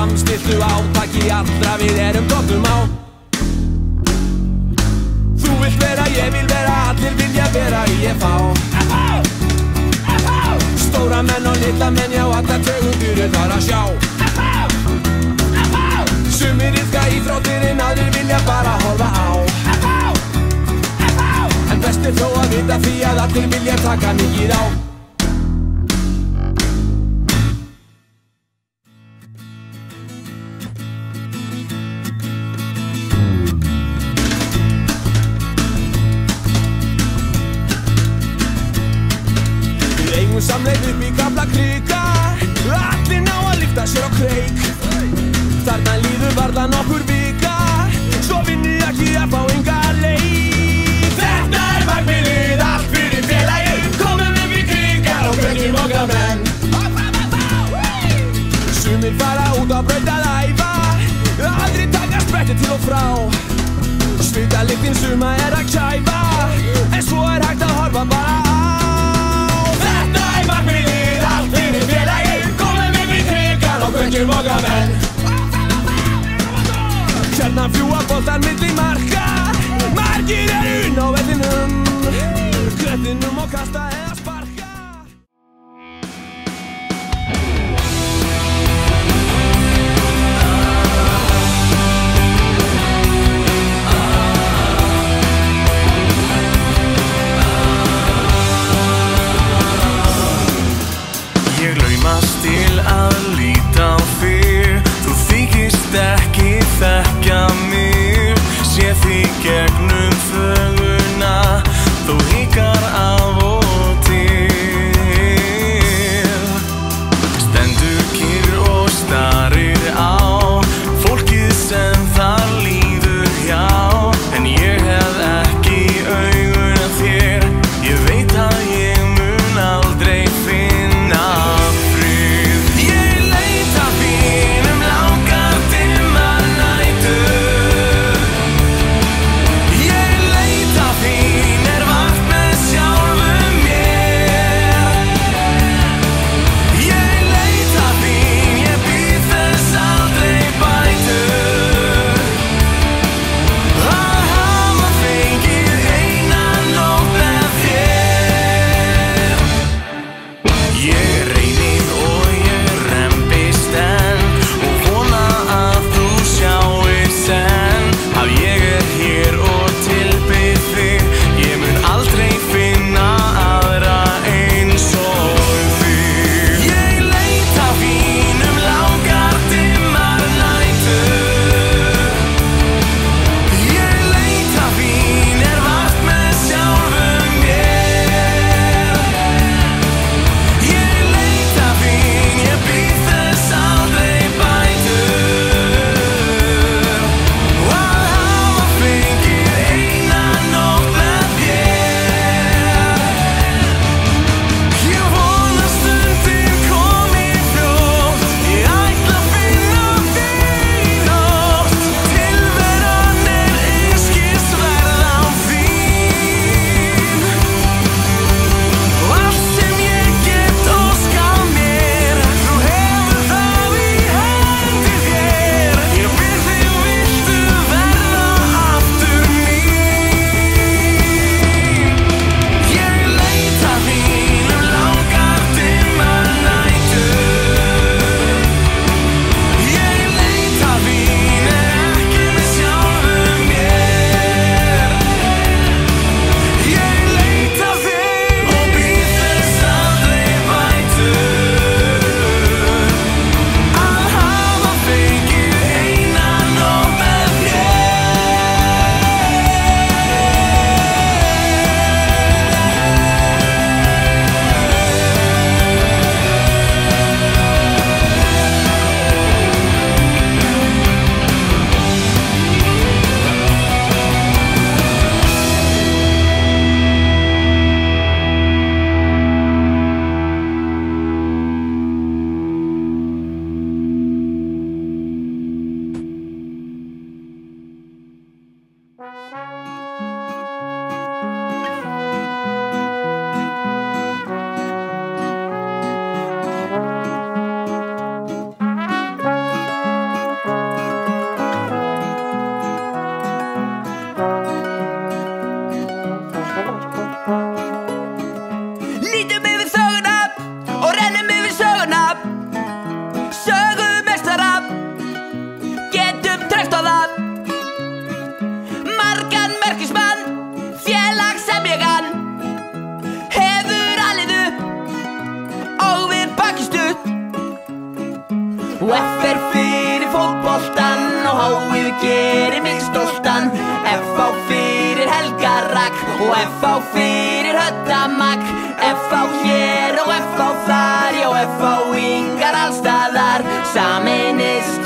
samstilltu átaki allra við erum dottum á. Þú vilt vera, ég vil vera, allir vilja vera í FH. Stóra menn og litla menn, já allar tegundir þar að sjá. Sumir iðka íþróttirinn, aðrir vilja bara horfa á. En best er þó að vita því að allir vilja taka mikið á. Við eigum samleið upp í gamla krika, allir ná að lyfta sér á kreik. Þarna líður varla nokkur vika, svo vinni ekki að fá enga leik. Þetta er markmiðið, allt fyrir félagið, komum upp í krigar og kveikjum okkar menn. Sumir fara út á braut að æfa, aldrei taka spretti til og frá. Svitalyktin suma er að kæfa, en svo er hægt að horfa bara á. Þetta er markmiðið, allt fyrir félagið, komum upp í krigar og kveikjum okkar menn. Hérna fljúa boltar milli marka, margir inn á vellinum, klettinum og kasta eða sparka. Ég laumast til að líta á þig, þú þykist ekki þekkja mig, sé þig gegnum þöguna, þú hikar af og til. Stendur kyrr og starir á fólkið sem þar líður hjá, en ég hef ekki augun af þér, ég veit að ég mun aldrei finna frið. Ég leita þín langar dimmar nætur, ég F fyrir fótboltan og H-ið gerir mig stoltan. F fyrir Helga Ragg og F fyrir Höddamagg. F hér og F þar, já F-ingar allstaðar. Sameinist